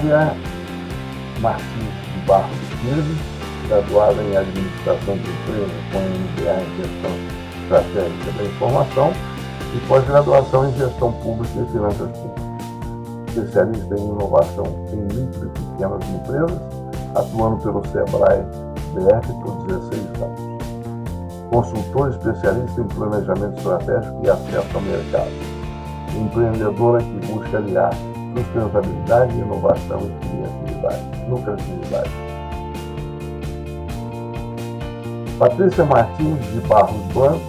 Flávia Martins de Barros Filho, graduada em Administração de Empresas com MBA em Gestão Estratégica da Informação e pós-graduação em Gestão Pública e Finanças Públicas. Especialista em inovação em micro e pequenas empresas, atuando pelo Sebrae BR por 16 anos. Consultor especialista em planejamento estratégico e acesso ao mercado. Empreendedora que busca aliar sustentabilidade, inovação e lucratividade. Patrícia Martins de Barros Blanco,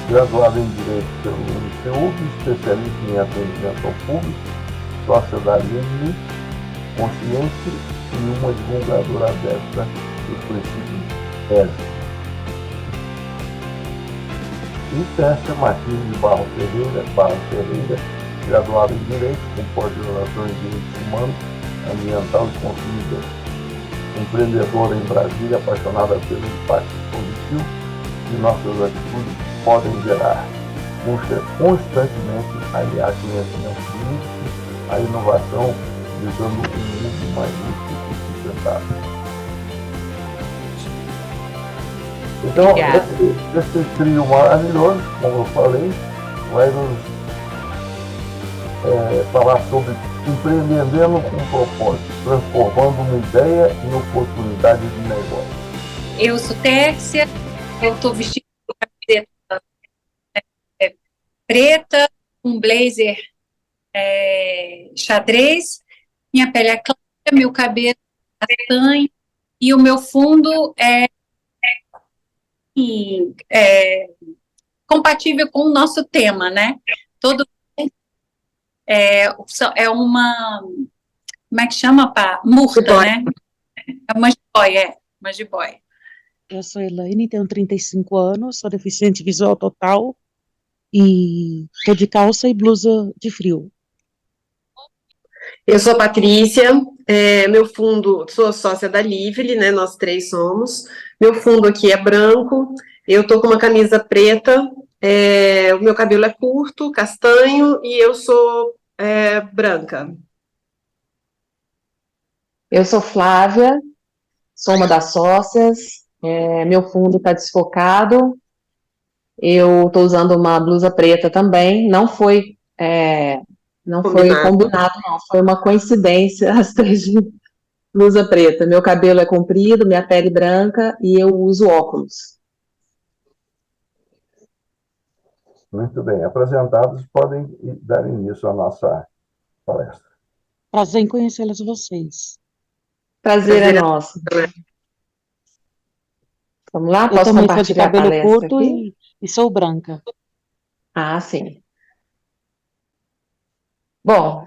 graduada em Direito pelo UniCUB, especialista em atendimento ao público, sócia da Lindley, consciente e uma divulgadora aberta dos princípios ESG. E Tércia Martins de Barros Ferreira, graduada em Direito, com pós-graduação em Direitos Humanos, Ambiental e Consumidor. Empreendedora em Brasília, apaixonada pelo impacto positivo que nossas atitudes podem gerar. Busca constantemente aliar conhecimento político à inovação, visando um mundo mais justo e sustentável. Então, esse trio maravilhoso, como eu falei, vai nos falar sobre empreendendo com propósito, transformando uma ideia em oportunidade de negócio. Eu sou Tércia, eu estou vestida com camiseta preta, um blazer xadrez, minha pele é clara, meu cabelo é castanho e o meu fundo é compatível com o nosso tema, né? Todo é uma, como é que chama, pá? Murta, né? É uma jiboia. Eu sou Elaine, tenho 35 anos, sou deficiente visual total e estou de calça e blusa de frio. Eu sou Patrícia, meu fundo, sou sócia da Lively, né, nós três somos, meu fundo aqui é branco, eu estou com uma camisa preta, o meu cabelo é curto, castanho, e eu sou branca. Eu sou Flávia, sou uma das sócias, meu fundo está desfocado, eu estou usando uma blusa preta também, não foi combinado, não, foi uma coincidência as três de blusa preta. Meu cabelo é comprido, minha pele branca e eu uso óculos. Muito bem, apresentados podem dar início à nossa palestra. Prazer em conhecê-las vocês. Prazer é nosso. Vamos lá? Eu também sou de cabelo curto e sou branca. Ah, sim. Bom,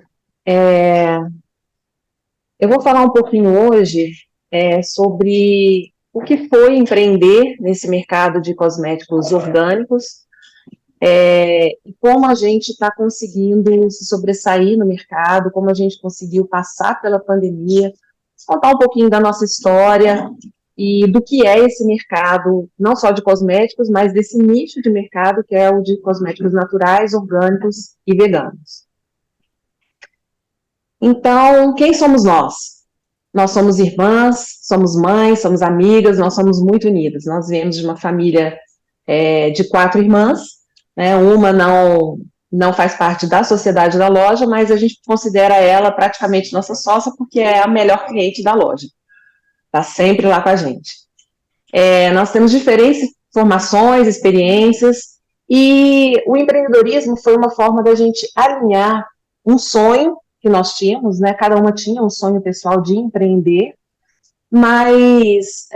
eu vou falar um pouquinho hoje sobre o que foi empreender nesse mercado de cosméticos orgânicos e como a gente está conseguindo se sobressair no mercado, como a gente conseguiu passar pela pandemia, contar um pouquinho da nossa história e do que é esse mercado, não só de cosméticos, mas desse nicho de mercado que é o de cosméticos naturais, orgânicos e veganos. Então, quem somos nós? Nós somos irmãs, somos mães, somos amigas, nós somos muito unidas. Nós viemos de uma família de 4 irmãs, né? Uma não faz parte da sociedade da loja, mas a gente considera ela praticamente nossa sócia, porque é a melhor cliente da loja. Está sempre lá com a gente. Nós temos diferentes formações, experiências, e o empreendedorismo foi uma forma da gente alinhar um sonho que nós tínhamos, né? Cada uma tinha um sonho pessoal de empreender, mas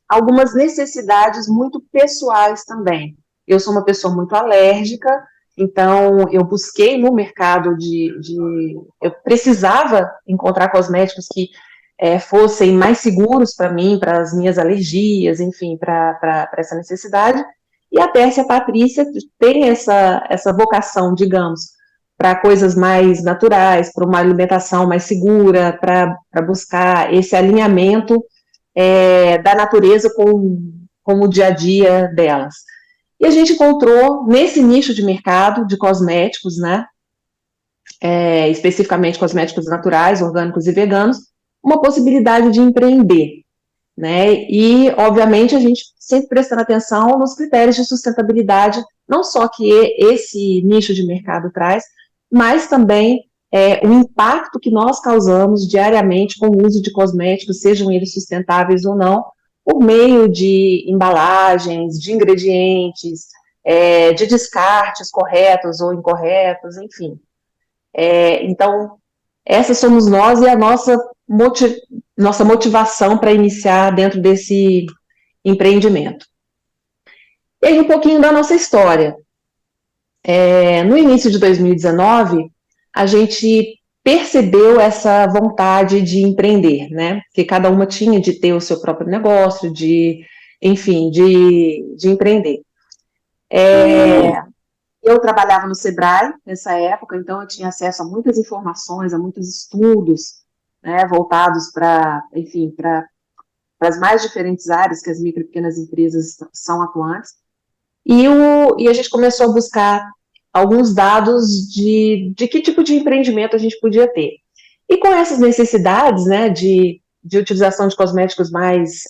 algumas necessidades muito pessoais também. Eu sou uma pessoa muito alérgica, então eu busquei no mercado eu precisava encontrar cosméticos que fossem mais seguros para mim, para as minhas alergias, enfim, para essa necessidade, e a Tércia e a Patrícia têm essa vocação, digamos, para coisas mais naturais, para uma alimentação mais segura, para buscar esse alinhamento da natureza com o dia a dia delas. E a gente encontrou, nesse nicho de mercado de cosméticos, né, especificamente cosméticos naturais, orgânicos e veganos, uma possibilidade de empreender, né? E, obviamente, a gente sempre prestando atenção nos critérios de sustentabilidade, não só que esse nicho de mercado traz, mas também o impacto que nós causamos diariamente com o uso de cosméticos, sejam eles sustentáveis ou não, por meio de embalagens, de ingredientes, de descartes corretos ou incorretos, enfim. Então, essas somos nós e a nossa motivação para iniciar dentro desse empreendimento. E aí um pouquinho da nossa história. No início de 2019, a gente percebeu essa vontade de empreender, né? Que cada uma tinha de ter o seu próprio negócio, enfim, de empreender. Eu trabalhava no Sebrae nessa época, então eu tinha acesso a muitas informações, a muitos estudos, né, voltados para, enfim, para as mais diferentes áreas que as micro e pequenas empresas são atuantes. E a gente começou a buscar alguns dados de que tipo de empreendimento a gente podia ter. E com essas necessidades, né, de utilização de cosméticos mais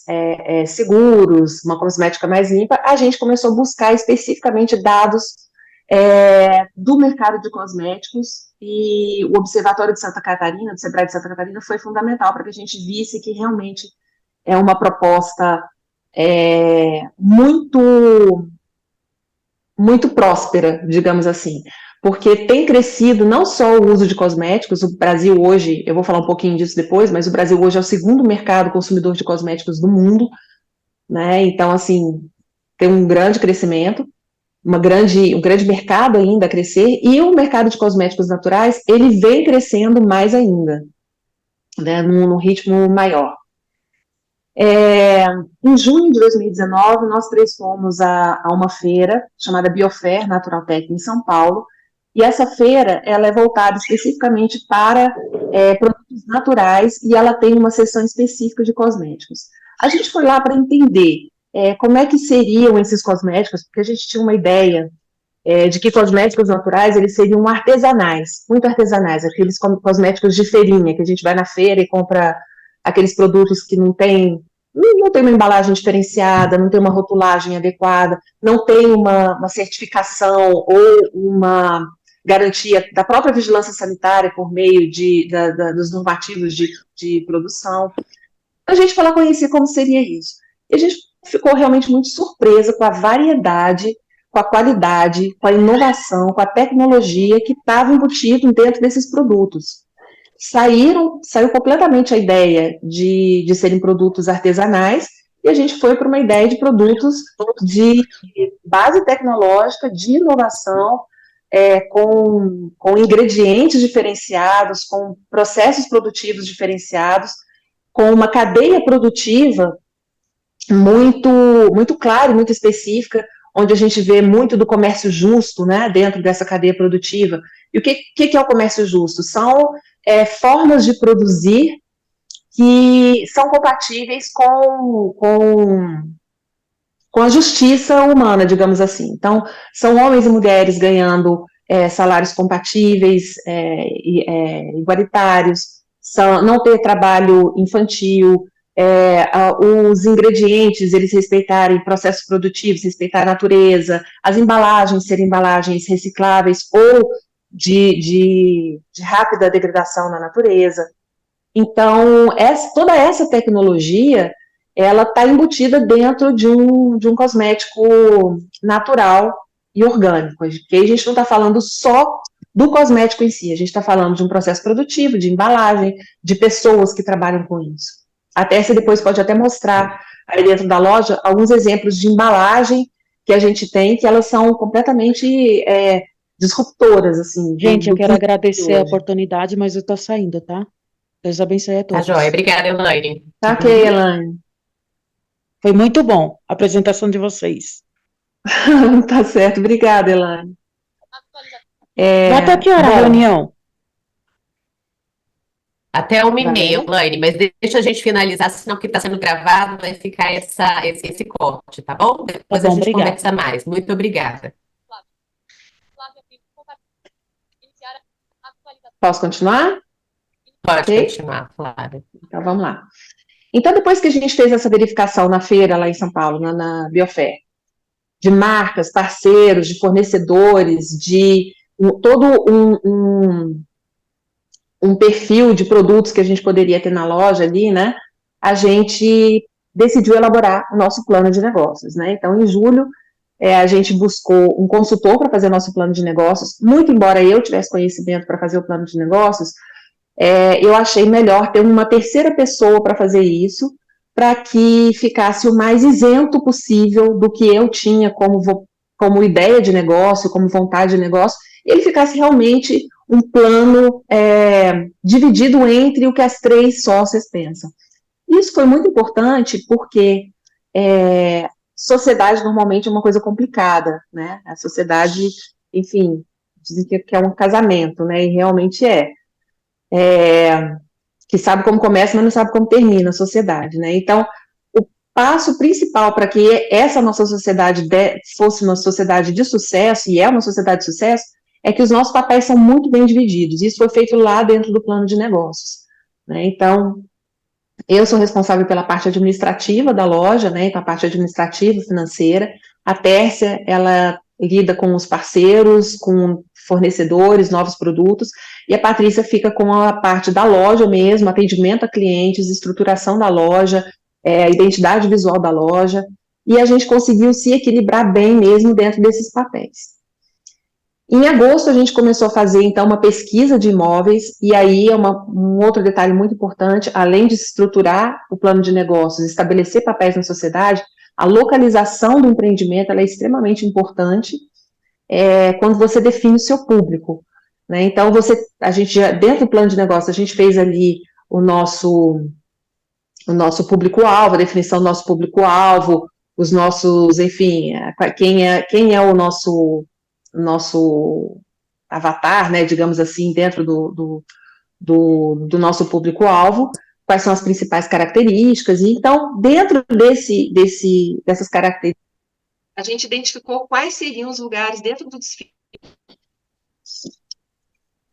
seguros, uma cosmética mais limpa, a gente começou a buscar especificamente dados do mercado de cosméticos, e o Observatório de Santa Catarina, do Sebrae de Santa Catarina, foi fundamental para que a gente visse que realmente é uma proposta muito próspera, digamos assim, porque tem crescido não só o uso de cosméticos. O Brasil hoje, eu vou falar um pouquinho disso depois, mas o Brasil hoje é o segundo mercado consumidor de cosméticos do mundo, né? Então, assim, tem um grande crescimento, um grande mercado ainda a crescer, e o mercado de cosméticos naturais, ele vem crescendo mais ainda, né, num ritmo maior. Em junho de 2019, nós três fomos a uma feira chamada Biofair Natural Tech em São Paulo, e essa feira ela é voltada especificamente para produtos naturais, e ela tem uma seção específica de cosméticos. A gente foi lá para entender como é que seriam esses cosméticos, porque a gente tinha uma ideia de que cosméticos naturais eles seriam artesanais, muito artesanais, aqueles cosméticos de feirinha, que a gente vai na feira e compra aqueles produtos que não tem uma embalagem diferenciada, não tem uma rotulagem adequada, não tem uma certificação ou uma garantia da própria vigilância sanitária por meio dos normativos de produção. A gente foi lá conhecer como seria isso. E a gente ficou realmente muito surpresa com a variedade, com a qualidade, com a inovação, com a tecnologia que estava embutido dentro desses produtos. Saiu completamente a ideia de serem produtos artesanais, e a gente foi para uma ideia de produtos de base tecnológica, de inovação, com ingredientes diferenciados, com processos produtivos diferenciados, com uma cadeia produtiva muito, muito clara e muito específica, onde a gente vê muito do comércio justo, né, dentro dessa cadeia produtiva. E o que é o comércio justo? São formas de produzir que são compatíveis com a justiça humana, digamos assim. Então, são homens e mulheres ganhando salários compatíveis, igualitários, não ter trabalho infantil, os ingredientes, eles respeitarem processos produtivos, respeitar a natureza, as embalagens serem embalagens recicláveis ou de rápida degradação na natureza. Então, toda essa tecnologia, ela está embutida dentro de um cosmético natural e orgânico, porque a gente não está falando só do cosmético em si, a gente está falando de um processo produtivo, de embalagem, de pessoas que trabalham com isso. Até você depois pode até mostrar aí dentro da loja alguns exemplos de embalagem que a gente tem, que elas são completamente disruptoras, assim. Gente, eu quero agradecer a oportunidade, mas eu tô saindo, tá? Deus abençoe a Tá todos. joia. Obrigada, Elaine. Tá ok, Elaine. Foi muito bom a apresentação de vocês. Tá certo, obrigada, Elaine. Vai até que hora a reunião? Até 1h30, Vai. Elaine, mas deixa a gente finalizar, senão que está sendo gravado vai ficar esse corte, tá bom? Depois Tá bom, a gente obrigada. conversa mais. Muito obrigada. Flávia, iniciar a atualização. Posso continuar? Pode Ok? continuar, Flávia. Então, vamos lá. Então, depois que a gente fez essa verificação na feira lá em São Paulo, na Biofair, de marcas, parceiros, de fornecedores, de todo um perfil de produtos que a gente poderia ter na loja ali, né? A gente decidiu elaborar o nosso plano de negócios, né? Então, em julho, a gente buscou um consultor para fazer nosso plano de negócios. Muito embora eu tivesse conhecimento para fazer o plano de negócios, eu achei melhor ter uma terceira pessoa para fazer isso, para que ficasse o mais isento possível do que eu tinha como ideia de negócio, como vontade de negócio, e ele ficasse realmente um plano dividido entre o que as 3 sócias pensam. Isso foi muito importante porque sociedade normalmente é uma coisa complicada, né? A sociedade, enfim, dizem que é um casamento, né? E realmente que sabe como começa, mas não sabe como termina a sociedade, né? Então, o passo principal para que essa nossa sociedade fosse uma sociedade de sucesso, e é uma sociedade de sucesso, é que os nossos papéis são muito bem divididos. Isso foi feito lá dentro do plano de negócios, né? Então, eu sou responsável pela parte administrativa da loja, né? Então, a parte administrativa, financeira. A Tércia, ela lida com os parceiros, com fornecedores, novos produtos, e a Patrícia fica com a parte da loja mesmo, atendimento a clientes, estruturação da loja, a identidade visual da loja, e a gente conseguiu se equilibrar bem mesmo dentro desses papéis. Em agosto, a gente começou a fazer, então, uma pesquisa de imóveis, e aí um outro detalhe muito importante, além de estruturar o plano de negócios, estabelecer papéis na sociedade, a localização do empreendimento ela é extremamente importante quando você define o seu público, né? Então, a gente já, dentro do plano de negócio, a gente fez ali o nosso público-alvo, a definição do nosso público-alvo, os nossos, enfim, quem é o nosso avatar, né, digamos assim, dentro do nosso público-alvo, quais são as principais características, e então, dentro dessas características, a gente identificou quais seriam os lugares dentro do desfile,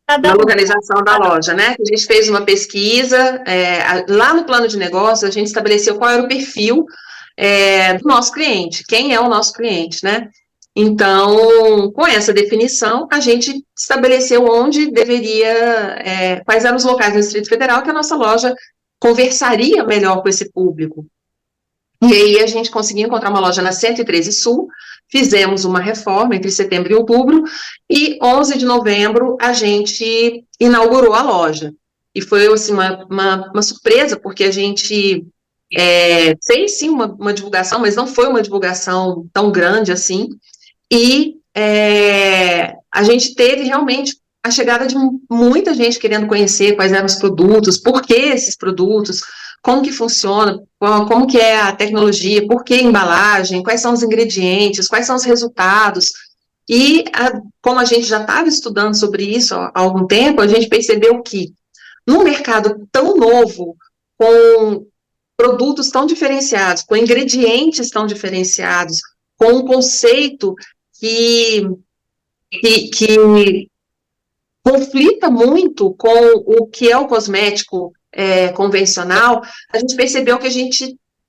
na localização da loja, né? A gente fez uma pesquisa, lá no plano de negócio, a gente estabeleceu qual era o perfil do nosso cliente, quem é o nosso cliente, né? Então, com essa definição, a gente estabeleceu onde quais eram os locais no Distrito Federal que a nossa loja conversaria melhor com esse público. E aí a gente conseguiu encontrar uma loja na 113 Sul, fizemos uma reforma entre setembro e outubro, e 11 de novembro a gente inaugurou a loja. E foi, assim, uma surpresa, porque a gente fez, sim, uma divulgação, mas não foi uma divulgação tão grande assim, e a gente teve realmente a chegada de muita gente querendo conhecer quais eram os produtos, por que esses produtos, como que funciona, como que é a tecnologia, por que a embalagem, quais são os ingredientes, quais são os resultados. E como a gente já estava estudando sobre isso há algum tempo, a gente percebeu que num mercado tão novo, com produtos tão diferenciados, com ingredientes tão diferenciados, com um conceito que conflita muito com o que é o cosmético convencional, a gente percebeu que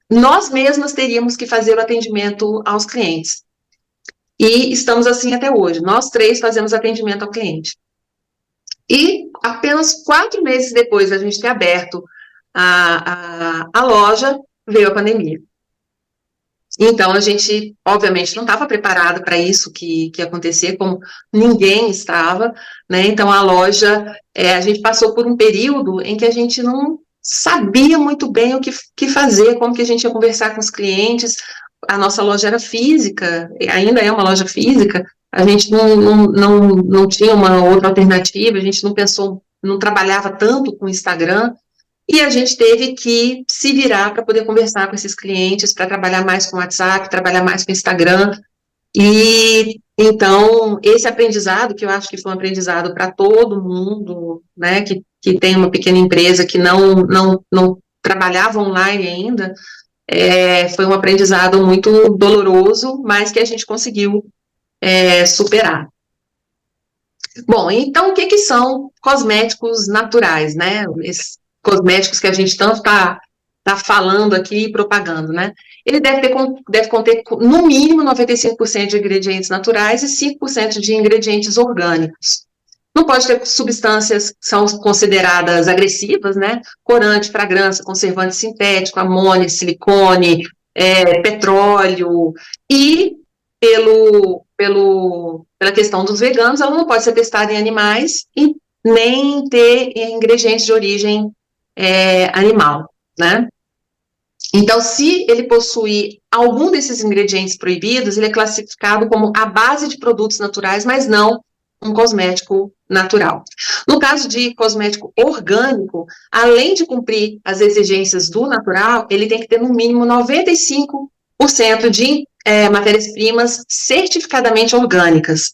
nós mesmas teríamos que fazer o atendimento aos clientes. E estamos assim até hoje. Nós 3 fazemos atendimento ao cliente. E apenas 4 meses depois da gente ter aberto a loja, veio a pandemia. Então, a gente, obviamente, não estava preparado para isso que ia acontecer, como ninguém estava, né? Então, a loja, a gente passou por um período em que a gente não sabia muito bem o que fazer, como que a gente ia conversar com os clientes. A nossa loja era física, ainda é uma loja física, a gente não tinha uma outra alternativa, a gente não trabalhava tanto com o Instagram, e a gente teve que se virar para poder conversar com esses clientes, para trabalhar mais com o WhatsApp, trabalhar mais com o Instagram. E, então, esse aprendizado, que eu acho que foi um aprendizado para todo mundo, né, que tem uma pequena empresa que não trabalhava online ainda, foi um aprendizado muito doloroso, mas que a gente conseguiu superar. Bom, então o que que são cosméticos naturais, né? Esses cosméticos que a gente tanto tá falando aqui e propagando, né? Ele deve conter no mínimo 95% de ingredientes naturais e 5% de ingredientes orgânicos. Não pode ter substâncias que são consideradas agressivas, né? Corante, fragrância, conservante sintético, amônia, silicone, petróleo, e pela questão dos veganos, ela não pode ser testada em animais e nem ter ingredientes de origem animal, né? Então, se ele possui algum desses ingredientes proibidos, ele é classificado como a base de produtos naturais, mas não um cosmético natural. No caso de cosmético orgânico, além de cumprir as exigências do natural, ele tem que ter no mínimo 95% de matérias-primas certificadamente orgânicas,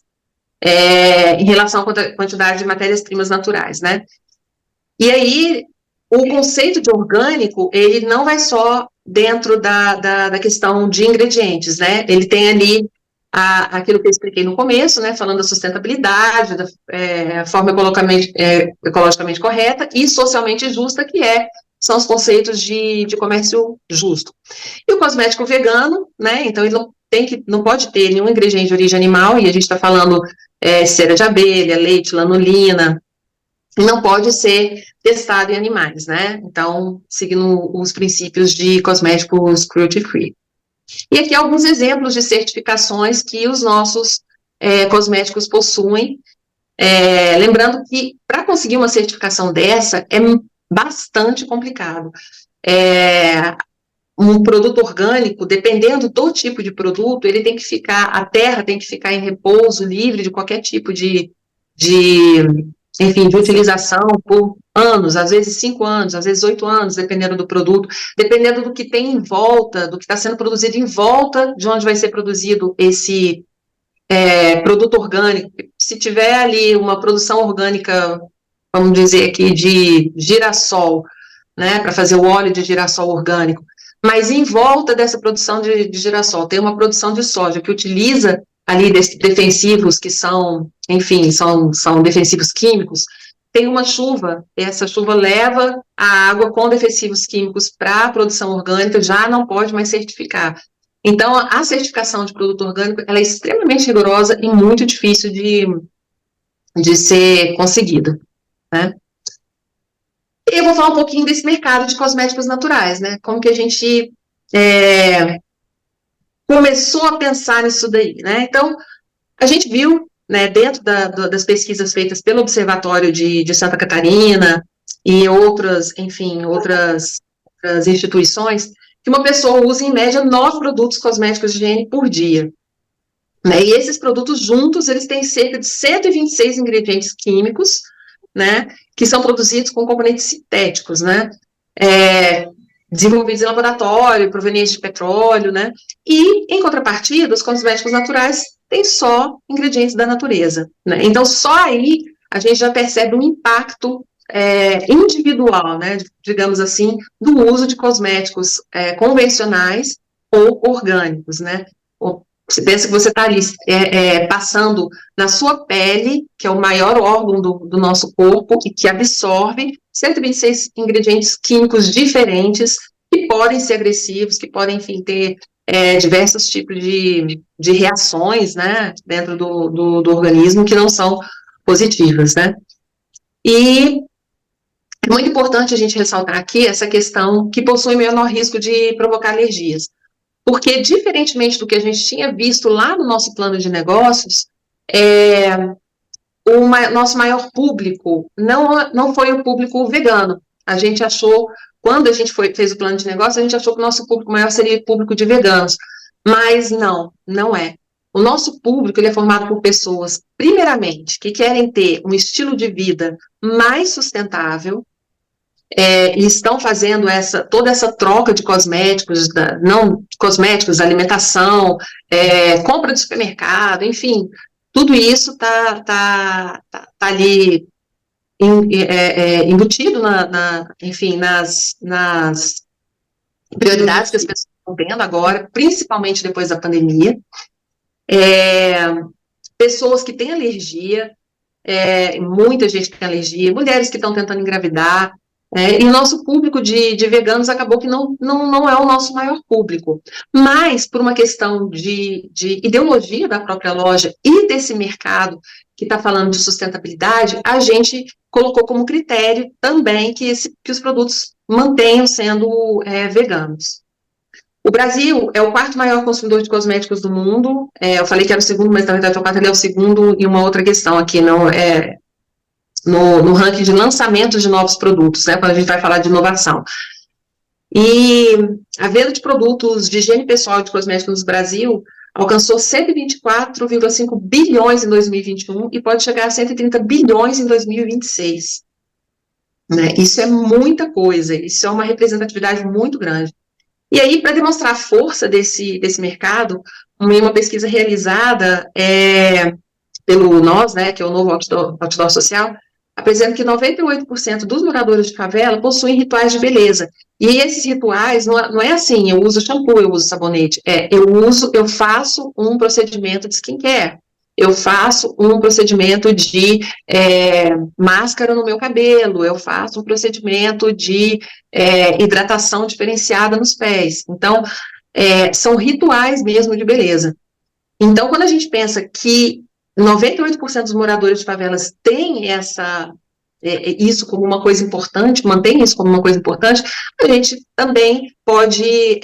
em relação à quantidade de matérias-primas naturais, né? E aí, o conceito de orgânico, ele não vai só dentro da questão de ingredientes, né? Ele tem ali aquilo que eu expliquei no começo, né? Falando da sustentabilidade, da forma ecologicamente correta e socialmente justa, são os conceitos de comércio justo. E o cosmético vegano, né? Então, ele não pode ter nenhum ingrediente de origem animal, e a gente está falando cera de abelha, leite, lanolina, não pode ser testado em animais, né? Então, seguindo os princípios de cosméticos cruelty-free. E aqui alguns exemplos de certificações que os nossos cosméticos possuem. Lembrando que, para conseguir uma certificação dessa, é bastante complicado. Um produto orgânico, dependendo do tipo de produto, a terra tem que ficar em repouso, livre de qualquer tipo de utilização por anos, às vezes 5 anos, às vezes 8 anos, dependendo do produto, dependendo do que tem em volta, do que está sendo produzido em volta de onde vai ser produzido esse produto orgânico. Se tiver ali uma produção orgânica, vamos dizer aqui, de girassol, né, para fazer o óleo de girassol orgânico, mas em volta dessa produção de girassol tem uma produção de soja que utiliza ali defensivos que são, enfim, são defensivos químicos, tem uma chuva, essa chuva leva a água com defensivos químicos para a produção orgânica, já não pode mais certificar. Então, a certificação de produto orgânico, ela é extremamente rigorosa e muito difícil de ser conseguida, né? E eu vou falar um pouquinho desse mercado de cosméticos naturais, né? Como que a gente começou a pensar nisso daí, né? Então, a gente viu, né, dentro das pesquisas feitas pelo Observatório de Santa Catarina e outras instituições, que uma pessoa usa, em média, 9 produtos cosméticos de higiene por dia. Né? E esses produtos juntos, eles têm cerca de 126 ingredientes químicos, né, que são produzidos com componentes sintéticos, né, desenvolvidos em laboratório, provenientes de petróleo, né, e, em contrapartida, os cosméticos naturais têm só ingredientes da natureza, né, então só aí a gente já percebe um impacto individual, né, digamos assim, do uso de cosméticos convencionais ou orgânicos, né. Você pensa que você está ali passando na sua pele, que é o maior órgão do nosso corpo, e que absorve 126 ingredientes químicos diferentes, que podem ser agressivos, que podem, enfim, ter diversos tipos de reações, né, dentro do organismo, que não são positivas, né. E é muito importante a gente ressaltar aqui essa questão que possui menor risco de provocar alergias. Porque, diferentemente do que a gente tinha visto lá no nosso plano de negócios, nosso maior público não foi o público vegano. A gente achou, quando a gente fez o plano de negócio, a gente achou que o nosso público maior seria o público de veganos. Mas não é. O nosso público, ele é formado por pessoas, primeiramente, que querem ter um estilo de vida mais sustentável, e estão fazendo toda essa troca de cosméticos, cosméticos, alimentação, compra de supermercado, enfim, tudo isso está ali embutido enfim, nas prioridades que as pessoas estão tendo agora, principalmente depois da pandemia. Pessoas que têm alergia, muita gente tem alergia, mulheres que estão tentando engravidar, e o nosso público de veganos acabou que não é o nosso maior público. Mas, por uma questão de ideologia da própria loja e desse mercado que está falando de sustentabilidade, a gente colocou como critério também que os produtos mantenham sendo veganos. O Brasil é o quarto maior consumidor de cosméticos do mundo. Eu falei que era o segundo, mas na verdade o quarto ele é o segundo, e uma outra questão aqui, no ranking de lançamento de novos produtos, né, quando a gente vai falar de inovação. E a venda de produtos de higiene pessoal e de cosméticos no Brasil alcançou 124,5 bilhões em 2021 e pode chegar a 130 bilhões em 2026. Né? Isso é muita coisa, isso é uma representatividade muito grande. E aí, para demonstrar a força desse mercado, uma pesquisa realizada pelo NOS, né, que é o Novo Outdoor Social, apresenta que 98% dos moradores de favela possuem rituais de beleza. E esses rituais não é assim, eu uso shampoo, eu uso sabonete, eu faço um procedimento de skincare, eu faço um procedimento de máscara no meu cabelo, eu faço um procedimento de hidratação diferenciada nos pés. Então, são rituais mesmo de beleza. Então, quando a gente pensa que 98% dos moradores de favelas têm isso como uma coisa importante, mantém isso como uma coisa importante, a gente também pode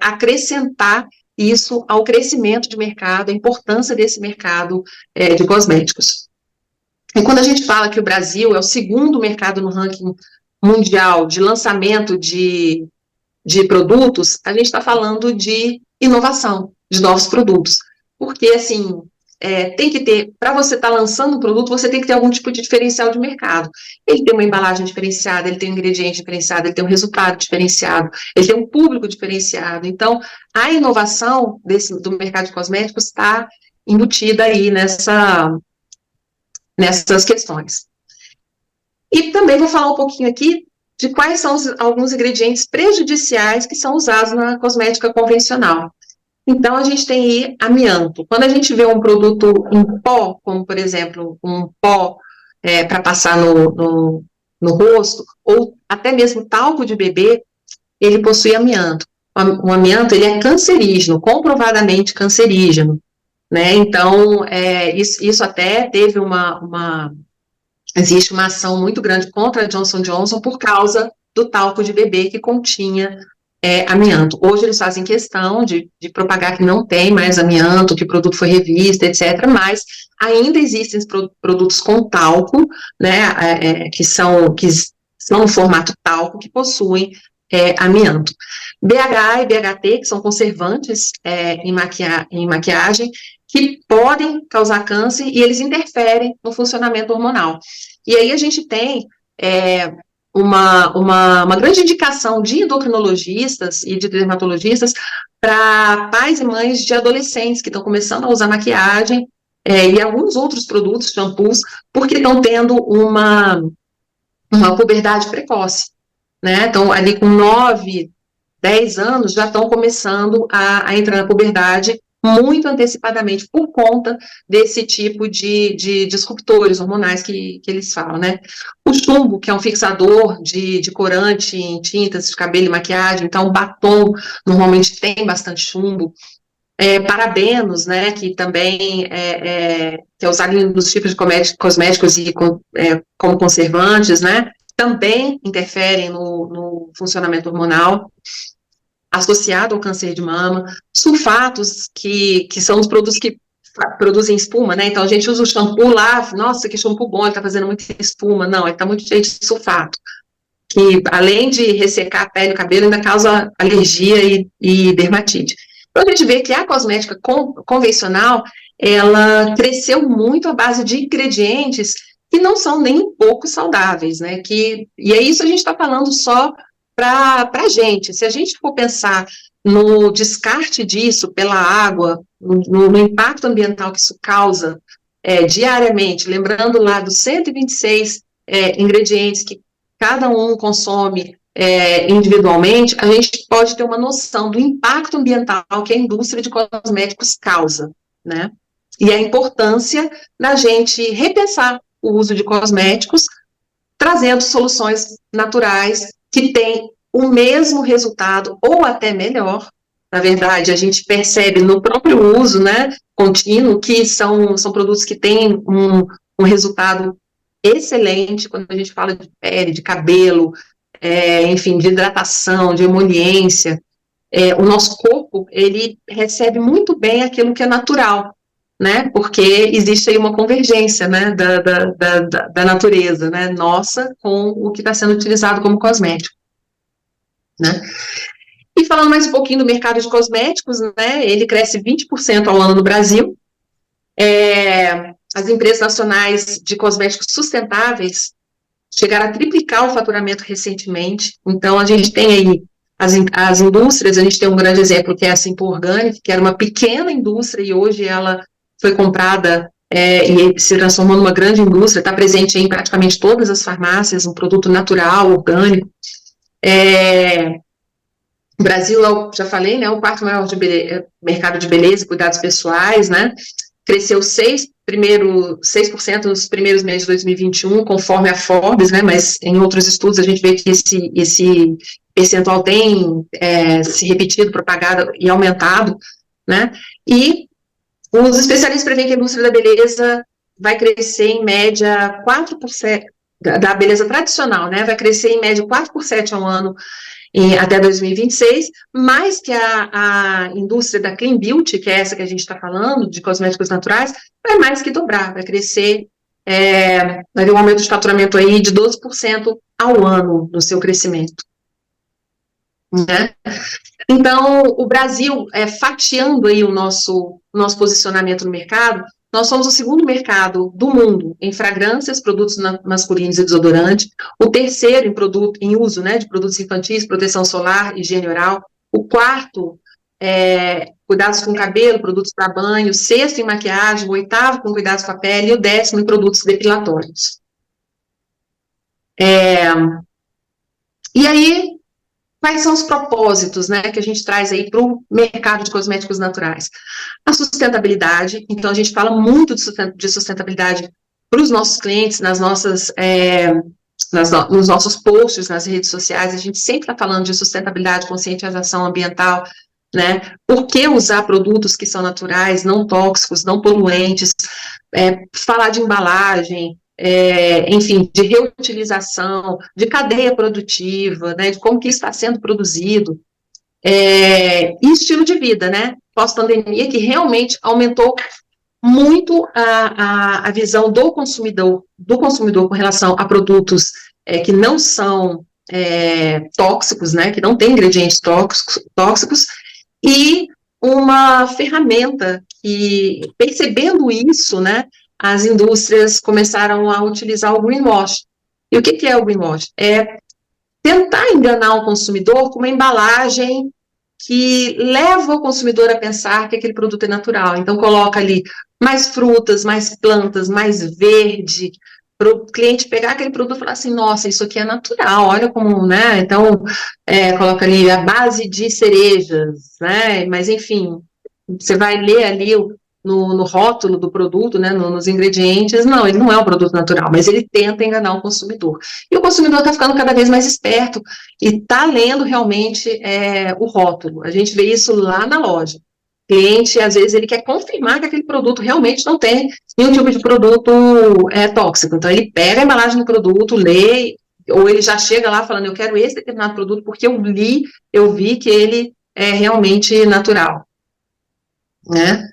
acrescentar isso ao crescimento de mercado, a importância desse mercado de cosméticos. E quando a gente fala que o Brasil é o segundo mercado no ranking mundial de lançamento de produtos, a gente está falando de inovação, de novos produtos. Porque, assim, tem que ter, para você estar lançando um produto, você tem que ter algum tipo de diferencial de mercado. Ele tem uma embalagem diferenciada, ele tem um ingrediente diferenciado, ele tem um resultado diferenciado, ele tem um público diferenciado. Então, a inovação do mercado de cosméticos está embutida aí nessas questões. E também vou falar um pouquinho aqui de quais são alguns ingredientes prejudiciais que são usados na cosmética convencional. Então, a gente tem aí amianto. Quando a gente vê um produto em pó, como, por exemplo, um pó para passar no rosto, ou até mesmo talco de bebê, ele possui amianto. O amianto, ele é cancerígeno, comprovadamente cancerígeno, né? Então, isso até teve existe uma ação muito grande contra a Johnson & Johnson por causa do talco de bebê que continha amianto. Hoje eles fazem questão de propagar que não tem mais amianto, que o produto foi revisto, etc., mas ainda existem produtos com talco, né, que são no formato talco, que possuem amianto. BH e BHT, que são conservantes em maquiagem, que podem causar câncer e eles interferem no funcionamento hormonal. E aí a gente tem uma grande indicação de endocrinologistas e de dermatologistas para pais e mães de adolescentes que estão começando a usar maquiagem e alguns outros produtos, shampoos, porque estão tendo uma puberdade precoce, né? Então, ali com 9, 10 anos, já estão começando a entrar na puberdade muito antecipadamente por conta desse tipo de disruptores hormonais que eles falam, né? O chumbo, que é um fixador de corante em tintas de cabelo e maquiagem, então o batom normalmente tem bastante chumbo. Parabenos, né, que também que é usado em dos tipos de cosméticos e como conservantes, né, também interferem no funcionamento hormonal, associado ao câncer de mama. Sulfatos, que são os produtos que produzem espuma, né, então a gente usa o shampoo lá, nossa, que shampoo bom, ele tá fazendo muita espuma. Não, ele tá muito cheio de sulfato, que além de ressecar a pele e o cabelo, ainda causa alergia e dermatite. Então a gente vê que a cosmética convencional, ela cresceu muito à base de ingredientes que não são nem um pouco saudáveis, né, e é isso a gente está falando só para a gente. Se a gente for pensar no descarte disso pela água, no impacto ambiental que isso causa diariamente, lembrando lá dos 126 ingredientes que cada um consome individualmente, a gente pode ter uma noção do impacto ambiental que a indústria de cosméticos causa, né? E a importância da gente repensar o uso de cosméticos, trazendo soluções naturais que têm o mesmo resultado ou até melhor. Na verdade, a gente percebe no próprio uso, né, contínuo, que são produtos que têm um resultado excelente quando a gente fala de pele, de cabelo, enfim, de hidratação, de emoliência. O nosso corpo, ele recebe muito bem aquilo que é natural, né, porque existe aí uma convergência, né, da natureza, né, nossa com o que está sendo utilizado como cosmético, né. E falando mais um pouquinho do mercado de cosméticos, né, ele cresce 20% ao ano no Brasil. As empresas nacionais de cosméticos sustentáveis chegaram a triplicar o faturamento recentemente. Então, a gente tem aí as indústrias, a gente tem um grande exemplo que é a Simple Organic, que era uma pequena indústria e hoje ela foi comprada e se transformou numa grande indústria, está presente em praticamente todas as farmácias, um produto natural, orgânico. O Brasil, já falei, né, o quarto maior mercado de beleza e cuidados pessoais, né, cresceu 6% nos primeiros meses de 2021, conforme a Forbes, né, mas em outros estudos a gente vê que esse percentual tem se repetido, propagado e aumentado, né, e os especialistas preveem que a indústria da beleza vai crescer em média 4%, da beleza tradicional, né, vai crescer em média 4% ao ano, até 2026, mais que a indústria da Clean Beauty, que é essa que a gente está falando, de cosméticos naturais, vai mais que dobrar, vai crescer, vai ter um aumento de faturamento aí de 12% ao ano no seu crescimento. Né? Então, o Brasil, fatiando aí o nosso posicionamento no mercado, nós somos o segundo mercado do mundo em fragrâncias, produtos masculinos e desodorante, o terceiro em uso, né, de produtos infantis, proteção solar, higiene oral, o quarto, cuidados com cabelo, produtos para banho, o sexto em maquiagem, o oitavo com cuidados com a pele e o 10º em produtos depilatórios. E aí, quais são os propósitos, né, que a gente traz aí para o mercado de cosméticos naturais? A sustentabilidade, então a gente fala muito de sustentabilidade para os nossos clientes, nos nossos posts, nas redes sociais, a gente sempre está falando de sustentabilidade, conscientização ambiental, né, por que usar produtos que são naturais, não tóxicos, não poluentes, falar de embalagem, enfim, de reutilização, de cadeia produtiva, né, de como que está sendo produzido, e estilo de vida, né, pós-pandemia, que realmente aumentou muito a visão do consumidor com relação a produtos que não são tóxicos, né, que não têm ingredientes tóxicos, e uma ferramenta que, percebendo isso, né, as indústrias começaram a utilizar o greenwash. E o que é o greenwash? É tentar enganar o consumidor com uma embalagem que leva o consumidor a pensar que aquele produto é natural. Então, coloca ali mais frutas, mais plantas, mais verde, para o cliente pegar aquele produto e falar assim, nossa, isso aqui é natural, olha como, né, então, coloca ali a base de cerejas, né, mas enfim, você vai ler ali no rótulo do produto, né, nos ingredientes, não, ele não é um produto natural, mas ele tenta enganar o consumidor. E o consumidor está ficando cada vez mais esperto e está lendo realmente o rótulo. A gente vê isso lá na loja. O cliente, às vezes, ele quer confirmar que aquele produto realmente não tem nenhum tipo de produto tóxico. Então, ele pega a embalagem do produto, lê, ou ele já chega lá falando, eu quero esse determinado produto porque eu vi que ele é realmente natural. Né?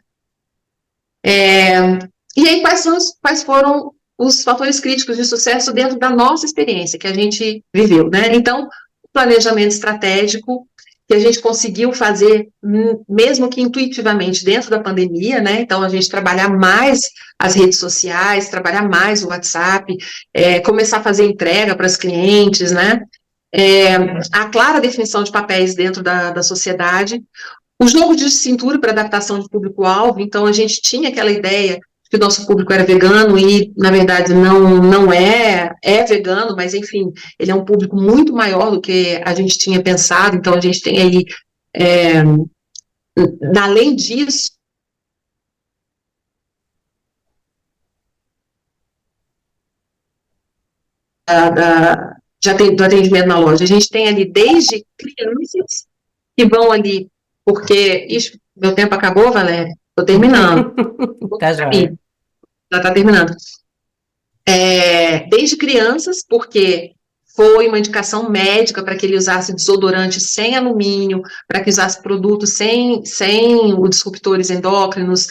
E aí, quais foram os fatores críticos de sucesso dentro da nossa experiência que a gente viveu, né? Então, o planejamento estratégico que a gente conseguiu fazer, mesmo que intuitivamente, dentro da pandemia, né? Então, a gente trabalhar mais as redes sociais, trabalhar mais o WhatsApp, começar a fazer entrega para os clientes, né? A clara definição de papéis dentro da sociedade, o jogo de cintura para adaptação de público-alvo, então a gente tinha aquela ideia que o nosso público era vegano e, na verdade, não é vegano, mas, enfim, ele é um público muito maior do que a gente tinha pensado, então a gente tem aí, além disso, do atendimento na loja. A gente tem ali desde crianças que vão ali, porque... Ixi, meu tempo acabou, Valéria? Estou terminando. Tá joia. Já está terminando. Desde crianças, porque foi uma indicação médica para que ele usasse desodorante sem alumínio, para que usasse produtos sem os disruptores endócrinos.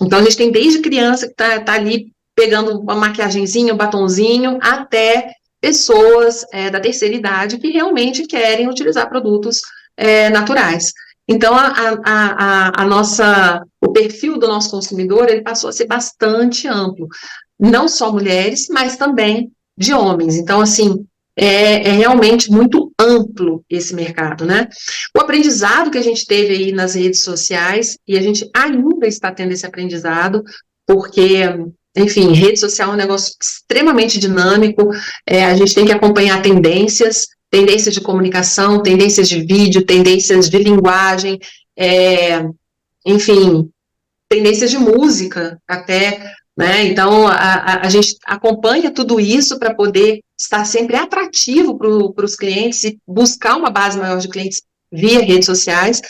Então, a gente tem desde criança que está ali pegando uma maquiagenzinha, um batonzinho, até pessoas da terceira idade que realmente querem utilizar produtos naturais. Então, o perfil do nosso consumidor, ele passou a ser bastante amplo. Não só mulheres, mas também de homens. Então, assim, é realmente muito amplo esse mercado, né? O aprendizado que a gente teve aí nas redes sociais, e a gente ainda está tendo esse aprendizado, porque, enfim, rede social é um negócio extremamente dinâmico, a gente tem que acompanhar tendências de comunicação, tendências de vídeo, tendências de linguagem, enfim, tendências de música até, né? Então, a gente acompanha tudo isso para poder estar sempre atrativo para os clientes e buscar uma base maior de clientes via redes sociais.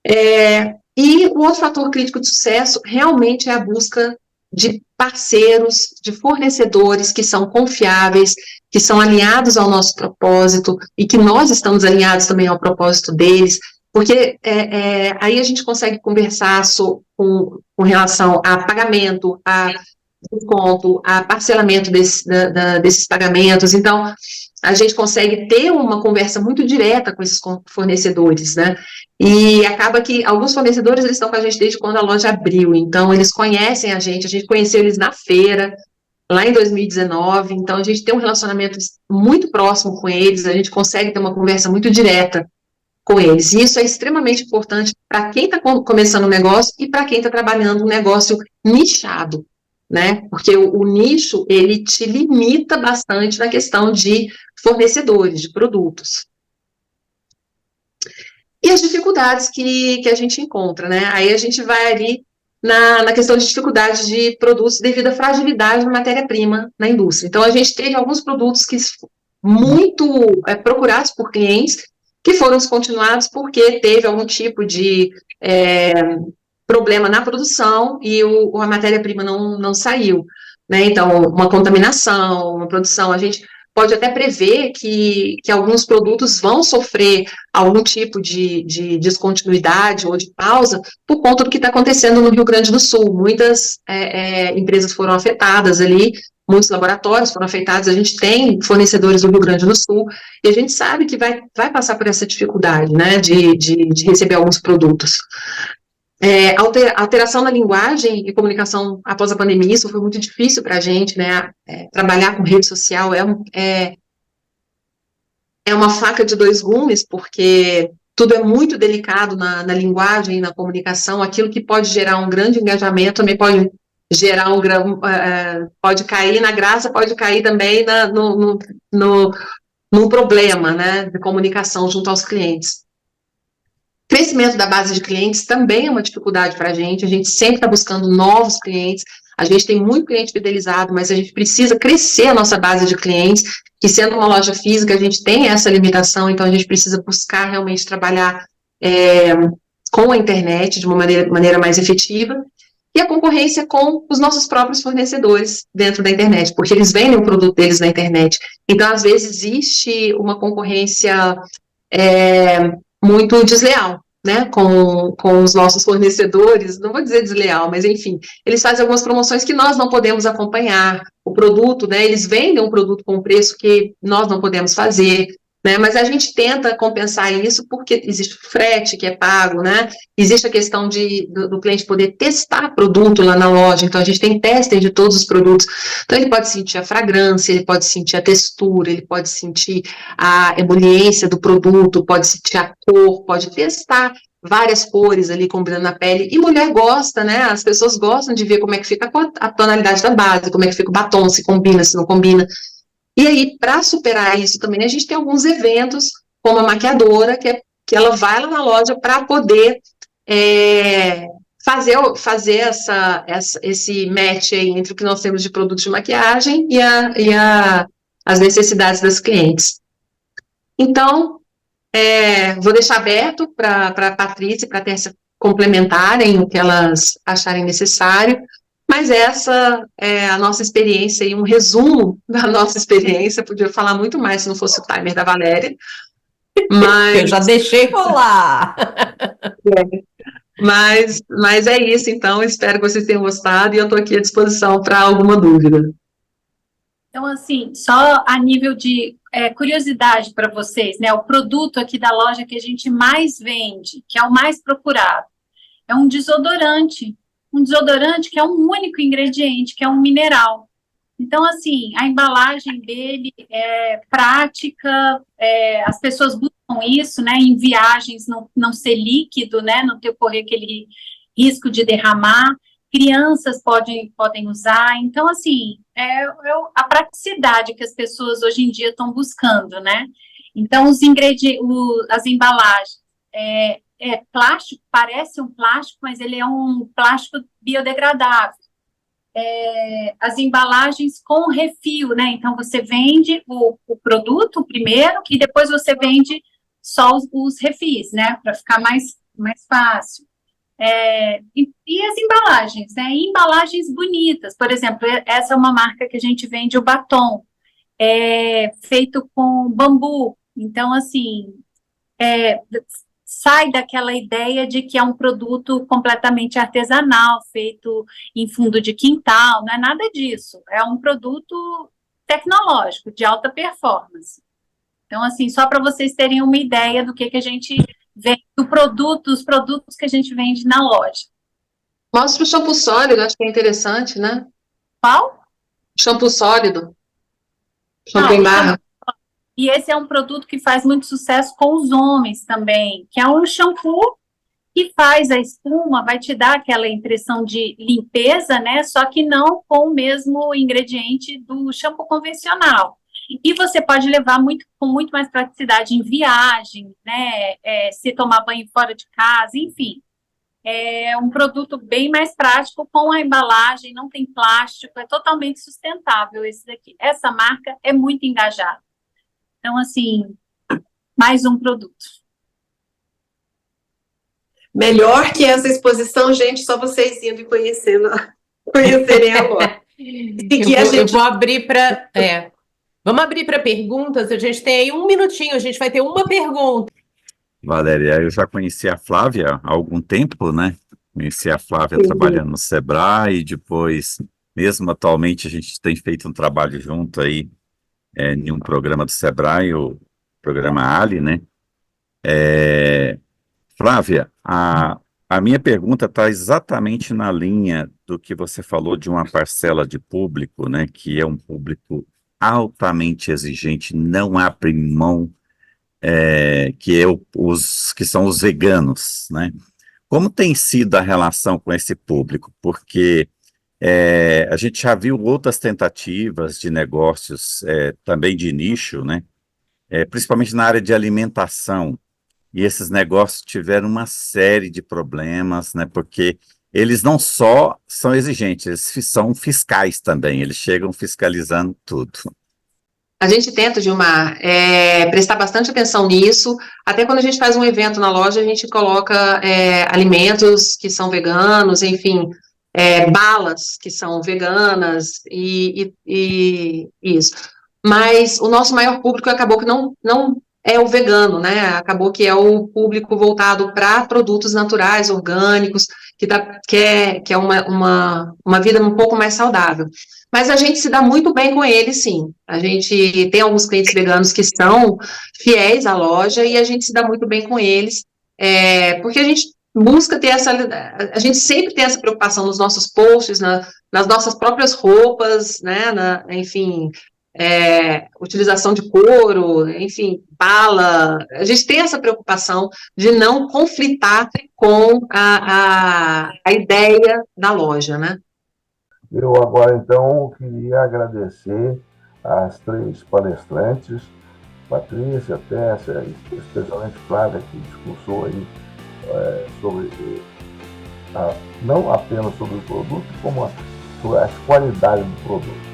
E o outro fator crítico de sucesso realmente é a busca de parceiros, de fornecedores que são confiáveis, que são alinhados ao nosso propósito e que nós estamos alinhados também ao propósito deles, porque aí a gente consegue conversar com relação a pagamento, a desconto, a parcelamento desses pagamentos. Então, a gente consegue ter uma conversa muito direta com esses fornecedores, né? E acaba que alguns fornecedores, eles estão com a gente desde quando a loja abriu, então eles conhecem a gente conheceu eles na feira, lá em 2019, então a gente tem um relacionamento muito próximo com eles, a gente consegue ter uma conversa muito direta com eles, e isso é extremamente importante para quem está começando um negócio e para quem está trabalhando um negócio nichado, né, porque o nicho, ele te limita bastante na questão de fornecedores, de produtos. E as dificuldades que a gente encontra, né, aí a gente vai ali na questão de dificuldade de produtos devido à fragilidade da matéria-prima na indústria. Então, a gente teve alguns produtos que muito procurados por clientes, que foram descontinuados porque teve algum tipo de problema na produção e a matéria-prima não saiu, né? Então, uma contaminação, uma produção, a gente pode até prever que alguns produtos vão sofrer algum tipo de descontinuidade ou de pausa por conta do que está acontecendo no Rio Grande do Sul. Muitas empresas foram afetadas ali, muitos laboratórios foram afetados, a gente tem fornecedores do Rio Grande do Sul, e a gente sabe que vai passar por essa dificuldade, né, de receber alguns produtos. Alteração na linguagem e comunicação após a pandemia, isso foi muito difícil para a gente, né, trabalhar com rede social é uma faca de dois gumes, porque tudo é muito delicado na linguagem e na comunicação, aquilo que pode gerar um grande engajamento também pode gerar pode cair na graça, pode cair também num problema, né, de comunicação junto aos clientes. Crescimento da base de clientes também é uma dificuldade para a gente sempre está buscando novos clientes, a gente tem muito cliente fidelizado, mas a gente precisa crescer a nossa base de clientes, que sendo uma loja física, a gente tem essa limitação, então a gente precisa buscar realmente trabalhar com a internet de uma maneira mais efetiva, e a concorrência com os nossos próprios fornecedores dentro da internet, porque eles vendem o produto deles na internet, então às vezes existe uma concorrência muito desleal, né, com os nossos fornecedores, não vou dizer desleal, mas enfim, eles fazem algumas promoções que nós não podemos acompanhar, o produto, né, eles vendem um produto com um preço que nós não podemos fazer, né, mas a gente tenta compensar isso porque existe o frete que é pago, né, existe a questão do cliente poder testar produto lá na loja, então a gente tem tester de todos os produtos, então ele pode sentir a fragrância, ele pode sentir a textura, ele pode sentir a emoliência do produto, pode sentir a cor, pode testar várias cores ali combinando na pele, e mulher gosta, né, as pessoas gostam de ver como é que fica a tonalidade da base, como é que fica o batom, se combina, se não combina. E aí, para superar isso também, a gente tem alguns eventos, como a maquiadora, que ela vai lá na loja para poder fazer esse match aí entre o que nós temos de produtos de maquiagem e as necessidades das clientes. Então, vou deixar aberto para a Patrícia e para a Tércia complementarem o que elas acharem necessário, mas essa é a nossa experiência e um resumo da nossa experiência. Podia falar muito mais se não fosse o timer da Valéria, mas... Eu já deixei rolar. Mas é isso, então, espero que vocês tenham gostado e eu estou aqui à disposição para alguma dúvida. Então, assim, só a nível de curiosidade para vocês, né? O produto aqui da loja que a gente mais vende, que é o mais procurado, é um desodorante que é um único ingrediente, que é um mineral. Então, assim, a embalagem dele é prática, as pessoas buscam isso, né? Em viagens não ser líquido, né? Não ter correr aquele risco de derramar. Crianças podem usar. Então, assim, a praticidade que as pessoas hoje em dia estão buscando, né? Então, as embalagens, plástico, parece um plástico, mas ele é um plástico biodegradável. As embalagens com refil, né? Então, você vende o produto primeiro e depois você vende só os refis, né? Para ficar mais fácil. E as embalagens, né? E embalagens bonitas. Por exemplo, essa é uma marca que a gente vende o batom, feito com bambu. Então, assim, sai daquela ideia de que é um produto completamente artesanal, feito em fundo de quintal, não é nada disso. É um produto tecnológico, de alta performance. Então, assim, só para vocês terem uma ideia do que a gente vende, os produtos que a gente vende na loja. Mostra o shampoo sólido, acho que é interessante, né? Qual? Shampoo sólido. Shampoo em barra. E esse é um produto que faz muito sucesso com os homens também, que é um shampoo que faz a espuma, vai te dar aquela impressão de limpeza, né? Só que não com o mesmo ingrediente do shampoo convencional. E você pode levar com muito mais praticidade em viagem, né? Se tomar banho fora de casa, enfim. É um produto bem mais prático, com a embalagem, não tem plástico, é totalmente sustentável esse daqui. Essa marca é muito engajada. Então, assim, mais um produto. Melhor que essa exposição, gente, só vocês indo e conhecerem a loja. Eu vou abrir para... Vamos abrir para perguntas, a gente tem aí 1 minutinho, a gente vai ter uma pergunta. Valéria, eu já conheci a Flávia há algum tempo, né? Conheci a Flávia trabalhando no Sebrae, e depois, mesmo atualmente, a gente tem feito um trabalho junto aí, em um programa do Sebrae, o programa Ali, né? Flávia, a minha pergunta está exatamente na linha do que você falou de uma parcela de público, né? Que é um público altamente exigente, não abre mão, que são os veganos, né? Como tem sido a relação com esse público? Porque a gente já viu outras tentativas de negócios, também de nicho, né? Principalmente na área de alimentação, e esses negócios tiveram uma série de problemas, né? Porque eles não só são exigentes, eles são fiscais também, eles chegam fiscalizando tudo. A gente tenta, Gilmar, prestar bastante atenção nisso. Até quando a gente faz um evento na loja, a gente coloca alimentos que são veganos, enfim, balas que são veganas e isso. Mas o nosso maior público acabou que não é o vegano, né? Acabou que é o público voltado para produtos naturais, orgânicos, que é uma vida um pouco mais saudável. Mas a gente se dá muito bem com eles, sim. A gente tem alguns clientes veganos que são fiéis à loja e a gente se dá muito bem com eles, porque a gente busca ter a gente sempre tem essa preocupação nos nossos posts, nas nossas próprias roupas, né, enfim, utilização de couro, enfim, bala. A gente tem essa preocupação de não conflitar com a ideia da loja, né? Eu agora, então, queria agradecer às 3 palestrantes, Patrícia, Tércia, especialmente Flávia, que discursou aí sobre não apenas sobre o produto, como sobre as qualidades do produto.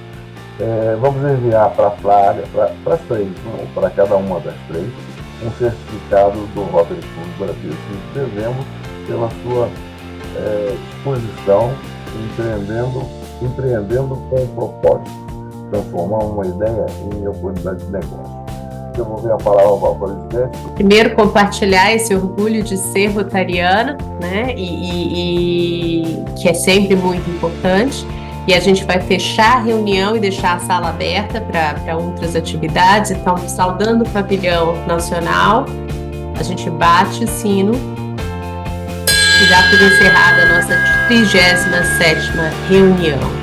Vamos enviar para a Flávia, para as três, para cada uma das três, um certificado do Rotary Club Brasil 5 de dezembro pela sua exposição, empreendendo com o propósito de transformar uma ideia em oportunidade de negócio. Eu vou ver a palavra para o presidente. Primeiro, compartilhar esse orgulho de ser rotariana, né? E que é sempre muito importante. E a gente vai fechar a reunião e deixar a sala aberta para outras atividades. Então, saudando o pavilhão nacional, a gente bate o sino e dá por encerrada a nossa 37ª reunião.